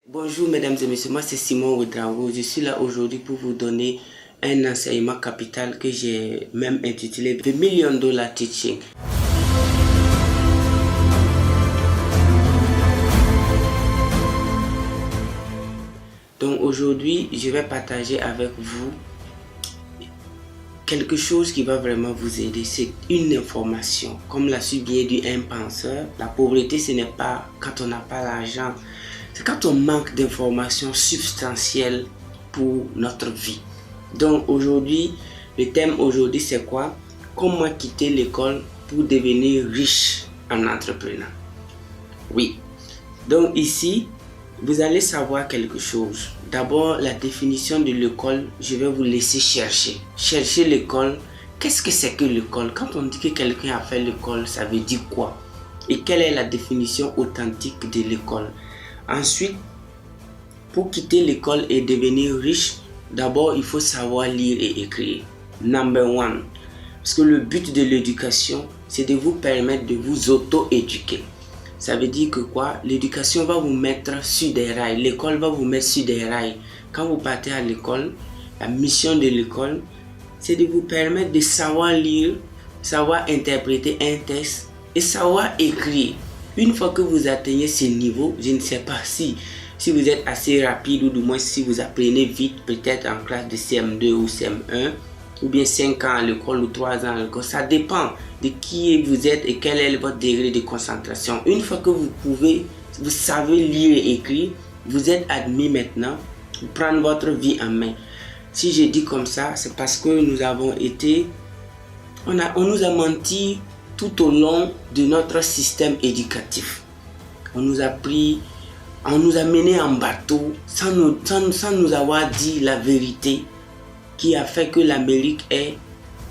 Bonjour mesdames et messieurs, moi c'est Simon Ouedraogo. Je suis là aujourd'hui pour vous donner un enseignement capital que j'ai même intitulé The $1 Million Teaching. Donc aujourd'hui, je vais partager avec vous quelque chose qui va vraiment vous aider. C'est une information. Comme l'a su bien dit un penseur, la pauvreté ce n'est pas quand on n'a pas l'argent. C'est quand on manque d'informations substantielles pour notre vie. Donc aujourd'hui, le thème aujourd'hui c'est quoi? Comment quitter l'école pour devenir riche en entrepreneur. Oui. Donc ici, vous allez savoir quelque chose. D'abord, la définition de l'école, je vais vous laisser chercher. Chercher l'école. Qu'est-ce que c'est que l'école? Quand on dit que quelqu'un a fait l'école, ça veut dire quoi? Et quelle est la définition authentique de l'école? Ensuite, pour quitter l'école et devenir riche, d'abord il faut savoir lire et écrire. Number one. Parce que le but de l'éducation, c'est de vous permettre de vous auto-éduquer. Ça veut dire que quoi? L'éducation va vous mettre sur des rails. L'école va vous mettre sur des rails. Quand vous partez à l'école, la mission de l'école, c'est de vous permettre de savoir lire, savoir interpréter un texte et savoir écrire. Une fois que vous atteignez ce niveau, je ne sais pas si vous êtes assez rapide ou du moins si vous apprenez vite, peut-être en classe de CM2 ou CM1, ou bien 5 ans à l'école ou 3 ans à l'école. Ça dépend de qui vous êtes et quel est votre degré de concentration. Une fois que vous savez lire et écrire, vous êtes admis maintenant pour prendre votre vie en main. Si je dis comme ça, c'est parce que nous avons été, on nous a menti tout au long de notre système éducatif. On nous a menés en bateau sans nous avoir dit la vérité qui a fait que l'Amérique est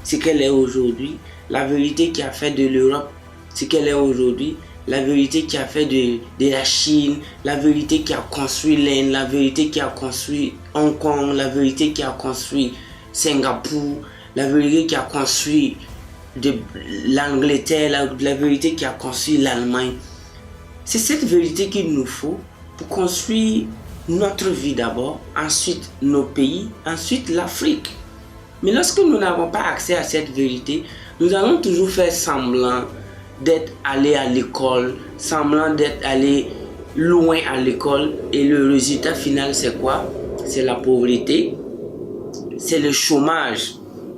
ce qu'elle est aujourd'hui, la vérité qui a fait de l'Europe ce qu'elle est aujourd'hui, la vérité qui a fait de la Chine, la vérité qui a construit l'Inde, la vérité qui a construit Hong Kong, la vérité qui a construit Singapour, la vérité qui a construit de l'Angleterre, la vérité qui a construit l'Allemagne. C'est cette vérité qu'il nous faut pour construire notre vie d'abord, ensuite nos pays, ensuite l'Afrique. Mais lorsque nous n'avons pas accès à cette vérité, nous allons toujours faire semblant d'être allé à l'école, semblant d'être allé loin à l'école, et le résultat final c'est quoi? C'est la pauvreté, c'est le chômage.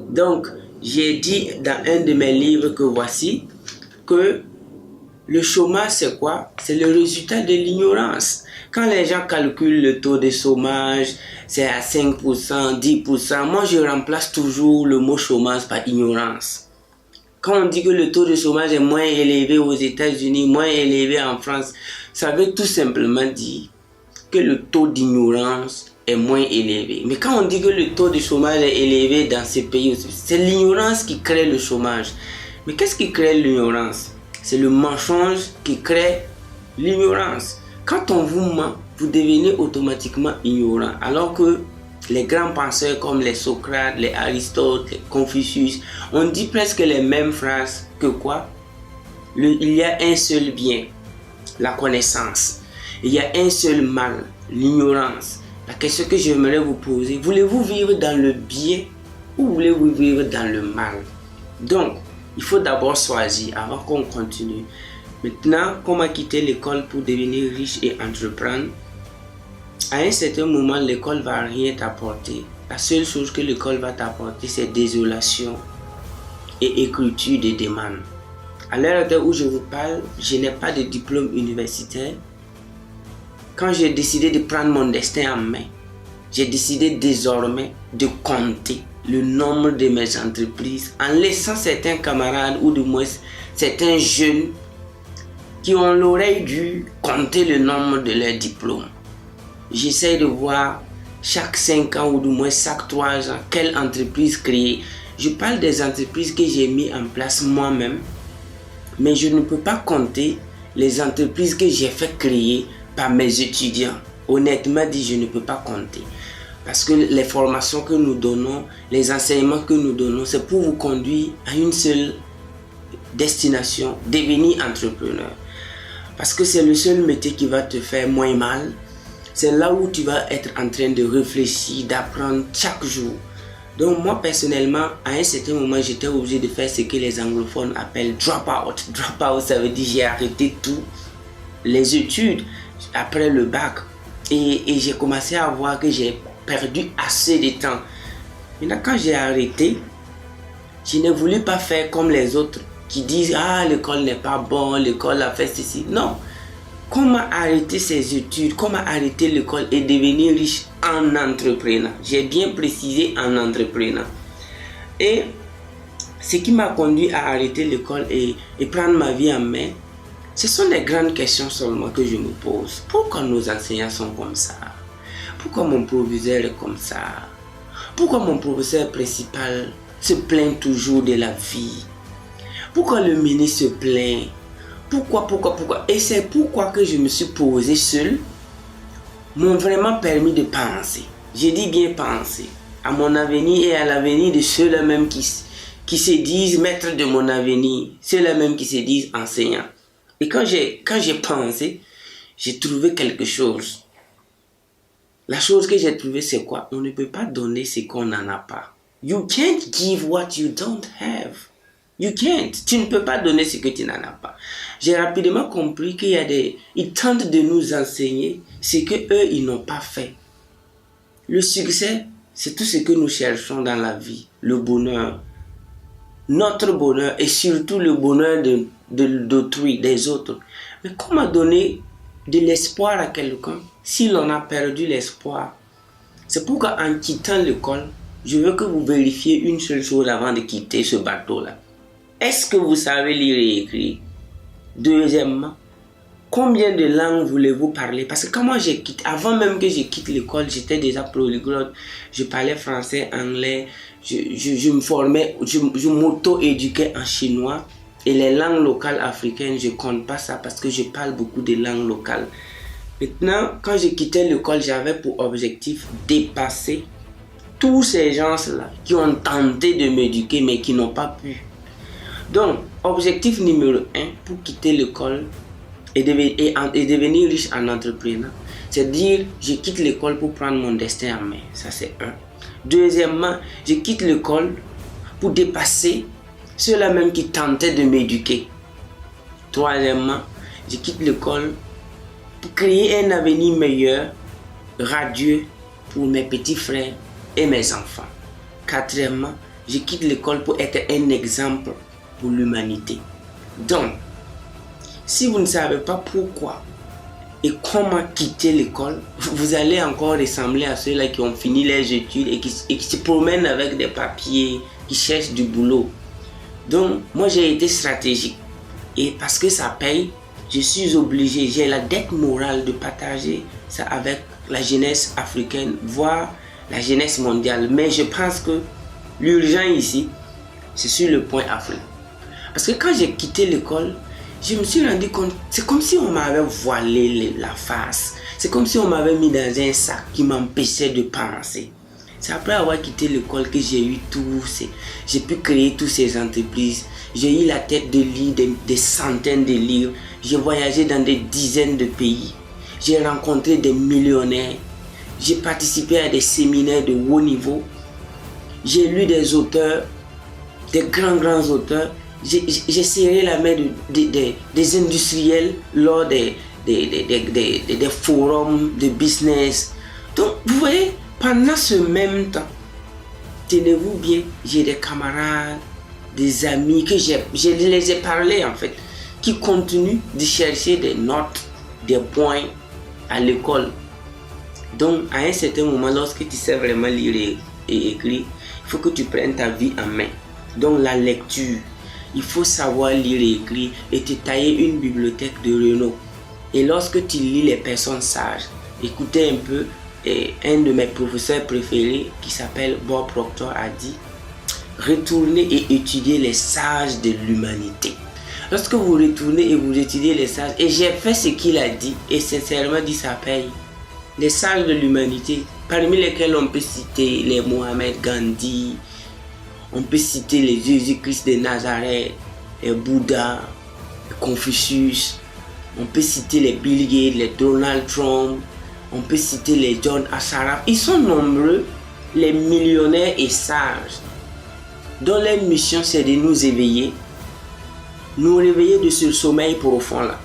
Donc, j'ai dit dans un de mes livres que voici que le chômage c'est quoi? C'est le résultat de l'ignorance. Quand les gens calculent le taux de chômage, c'est à 5%, 10%. Moi, je remplace toujours le mot chômage par ignorance. Quand on dit que le taux de chômage est moins élevé aux États-Unis, moins élevé en France, ça veut tout simplement dire que le taux d'ignorance est moins élevé. Mais quand on dit que le taux de chômage est élevé dans ces pays, c'est l'ignorance qui crée le chômage. Mais qu'est-ce qui crée l'ignorance? C'est le mensonge qui crée l'ignorance. Quand on vous ment, vous devenez automatiquement ignorant. Alors que les grands penseurs comme les Socrates, les Aristote, les Confucius, on dit presque les mêmes phrases que quoi? Il y a un seul bien, la connaissance. Il y a un seul mal, l'ignorance. La question que j'aimerais vous poser, voulez-vous vivre dans le bien ou voulez-vous vivre dans le mal? Donc, il faut d'abord choisir avant qu'on continue. Maintenant, comment quitter l'école pour devenir riche et entreprendre? À un certain moment, l'école ne va rien t'apporter. La seule chose que l'école va t'apporter, c'est désolation et écriture de demande. À l'heure où je vous parle, je n'ai pas de diplôme universitaire. Quand j'ai décidé de prendre mon destin en main, j'ai décidé désormais de compter le nombre de mes entreprises en laissant certains camarades ou du moins certains jeunes qui ont l'oreille dû compter le nombre de leurs diplômes. J'essaie de voir chaque 5 ans ou du moins chaque 3 ans quelle entreprise créer. Je parle des entreprises que j'ai mis en place moi-même, mais je ne peux pas compter les entreprises que j'ai fait créer par mes étudiants. Honnêtement dit, je ne peux pas compter. Parce que les formations que nous donnons, les enseignements que nous donnons, c'est pour vous conduire à une seule destination, devenir entrepreneur. Parce que c'est le seul métier qui va te faire moins mal, c'est là où tu vas être en train de réfléchir, d'apprendre chaque jour. Donc moi personnellement, à un certain moment, j'étais obligé de faire ce que les anglophones appellent drop out. Drop out, ça veut dire j'ai arrêté tout, les études après le bac. Et j'ai commencé à voir que j'ai perdu assez de temps. Maintenant, quand j'ai arrêté, je ne voulais pas faire comme les autres qui disent « Ah, l'école n'est pas bonne, l'école a fait ceci. » Non. Comment arrêter ses études, comment arrêter l'école et devenir riche en entrepreneur. J'ai bien précisé en entrepreneur. Et ce qui m'a conduit à arrêter l'école et prendre ma vie en main, ce sont des grandes questions seulement que je me pose. Pourquoi nos enseignants sont comme ça? Pourquoi mon proviseur est comme ça? Pourquoi mon professeur principal se plaint toujours de la vie? Pourquoi le ministre se plaint? Pourquoi? Et c'est pourquoi que je me suis posé seul, m'ont vraiment permis de penser. Je dis bien penser à mon avenir et à l'avenir de ceux-là même qui se disent maîtres de mon avenir, ceux-là même qui se disent enseignants. Et quand j'ai pensé, j'ai trouvé quelque chose. La chose que j'ai trouvée, c'est quoi? On ne peut pas donner ce qu'on n'en a pas. You can't give what you don't have. You can't. Tu ne peux pas donner ce que tu n'en as pas. J'ai rapidement compris qu'il y a ils tentent de nous enseigner ce qu'eux, ils n'ont pas fait. Le succès, c'est tout ce que nous cherchons dans la vie. Le bonheur. Notre bonheur et surtout le bonheur d'autrui, des autres. Mais comment donner de l'espoir à quelqu'un si l'on a perdu l'espoir? C'est pourquoi en quittant l'école, je veux que vous vérifiez une seule chose avant de quitter ce bateau-là. Est-ce que vous savez lire et écrire? Deuxièmement, combien de langues voulez-vous parler? Parce que quand moi j'ai quitté, avant même que je quitte l'école, j'étais déjà polyglotte. Je parlais français, anglais, je me formais, je m'auto-éduquais en chinois. Et les langues locales africaines, je ne compte pas ça parce que je parle beaucoup de langues locales. Maintenant, quand j'ai quitté l'école, j'avais pour objectif dépasser tous ces gens-là qui ont tenté de m'éduquer mais qui n'ont pas pu. Donc, objectif numéro 1 pour quitter l'école et devenir riche en entrepreneur, c'est dire je quitte l'école pour prendre mon destin en main. Ça, c'est un. Deuxièmement, je quitte l'école pour dépasser ceux-là même qui tentaient de m'éduquer. Troisièmement, je quitte l'école pour créer un avenir meilleur, radieux pour mes petits frères et mes enfants. Quatrièmement, je quitte l'école pour être un exemple pour l'humanité. Donc, si vous ne savez pas pourquoi et comment quitter l'école, vous allez encore ressembler à ceux-là qui ont fini leurs études et qui se promènent avec des papiers, qui cherchent du boulot. Donc, moi j'ai été stratégique. Et parce que ça paye, je suis obligé, j'ai la dette morale de partager ça avec la jeunesse africaine, voire la jeunesse mondiale. Mais je pense que l'urgent ici, c'est sur le point Afrique. Parce que quand j'ai quitté l'école, je me suis rendu compte, c'est comme si on m'avait voilé la face. C'est comme si on m'avait mis dans un sac qui m'empêchait de penser. C'est après avoir quitté l'école que j'ai eu j'ai pu créer toutes ces entreprises. J'ai eu la tête de lire des centaines de livres. J'ai voyagé dans des dizaines de pays. J'ai rencontré des millionnaires. J'ai participé à des séminaires de haut niveau. J'ai lu des auteurs, des grands auteurs. J'ai serré la main des industriels lors des forums de business. Donc, vous voyez, pendant ce même temps, tenez-vous bien, j'ai des camarades, des amis que je les ai parlé en fait, qui continuent de chercher des notes, des points à l'école. Donc, à un certain moment, lorsque tu sais vraiment lire et écrire, il faut que tu prennes ta vie en main. Donc, la lecture. Il faut savoir lire et écrire et te tailler une bibliothèque de renom. Et lorsque tu lis les personnes sages, écoutez un peu, un de mes professeurs préférés qui s'appelle Bob Proctor a dit « Retournez et étudiez les sages de l'humanité ». Lorsque vous retournez et vous étudiez les sages, et j'ai fait ce qu'il a dit, et sincèrement dit ça paye. Les sages de l'humanité, parmi lesquels on peut citer les Mohamed Gandhi, on peut citer les Jésus-Christ de Nazareth, les Bouddha, les Confucius, on peut citer les Bill Gates, les Donald Trump, On peut citer les John Assaraf. Ils sont nombreux, les millionnaires et sages, dont leur mission c'est de nous éveiller, nous réveiller de ce sommeil profond là.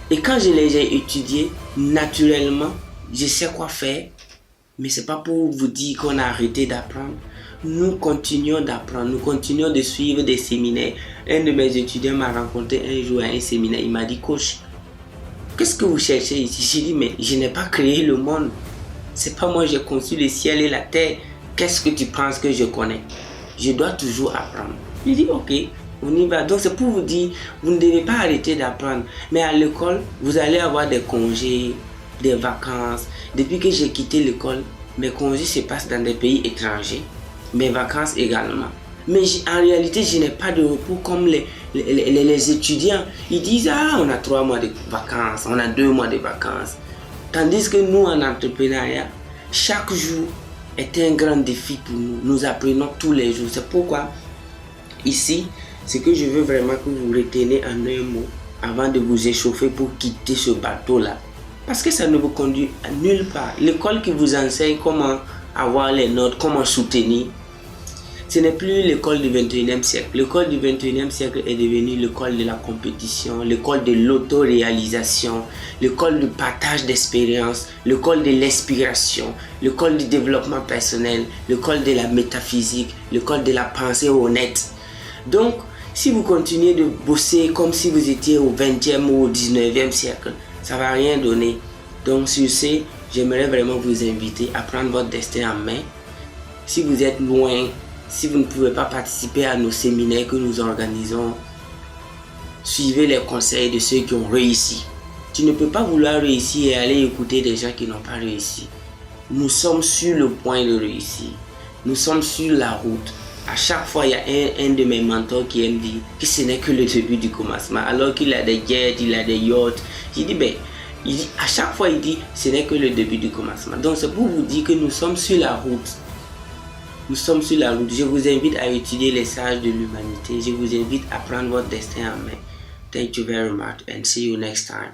Et quand je les ai étudiés, naturellement, je sais quoi faire, mais c'est pas pour vous dire qu'on a arrêté d'apprendre. Nous continuons d'apprendre, nous continuons de suivre des séminaires. Un de mes étudiants m'a rencontré un jour à un séminaire, il m'a dit, coach, qu'est-ce que vous cherchez ici? J'ai dit, mais je n'ai pas créé le monde. C'est pas moi, j'ai conçu le ciel et la terre. Qu'est-ce que tu penses que je connais? Je dois toujours apprendre. Il dit, ok, on y va. Donc c'est pour vous dire, vous ne devez pas arrêter d'apprendre. Mais à l'école, vous allez avoir des congés, des vacances. Depuis que j'ai quitté l'école, mes congés se passent dans des pays étrangers. Mes vacances également. Mais en réalité, je n'ai pas de repos comme les étudiants. Ils disent, ah, on a 3 mois de vacances, on a 2 mois de vacances. Tandis que nous, en entrepreneuriat, chaque jour est un grand défi pour nous. Nous apprenons tous les jours. C'est pourquoi, ici, ce que je veux vraiment que vous retenez en un mot, avant de vous échauffer pour quitter ce bateau-là. Parce que ça ne vous conduit à nulle part. L'école qui vous enseigne comment avoir les notes, comment soutenir, ce n'est plus l'école du 21e siècle. L'école du 21e siècle est devenue l'école de la compétition, l'école de l'autoréalisation, l'école du partage d'expérience, l'école de l'inspiration, l'école du développement personnel, l'école de la métaphysique, l'école de la pensée honnête. Donc, si vous continuez de bosser comme si vous étiez au 20e ou au 19e siècle, ça ne va rien donner. Donc, sur ce, j'aimerais vraiment vous inviter à prendre votre destin en main. Si vous êtes loin, si vous ne pouvez pas participer à nos séminaires que nous organisons, suivez les conseils de ceux qui ont réussi. Tu ne peux pas vouloir réussir et aller écouter des gens qui n'ont pas réussi. Nous sommes sur le point de réussir. Nous sommes sur la route. À chaque fois, il y a un de mes mentors qui aime dire que ce n'est que le début du commencement. Alors qu'il a des jets, il a des yachts. J'ai dit, à chaque fois, il dit ce n'est que le début du commencement. Donc, c'est pour vous dire que nous sommes sur la route. Nous sommes sur la route. Je vous invite à étudier les sages de l'humanité. Je vous invite à prendre votre destin en main. Thank you very much and see you next time.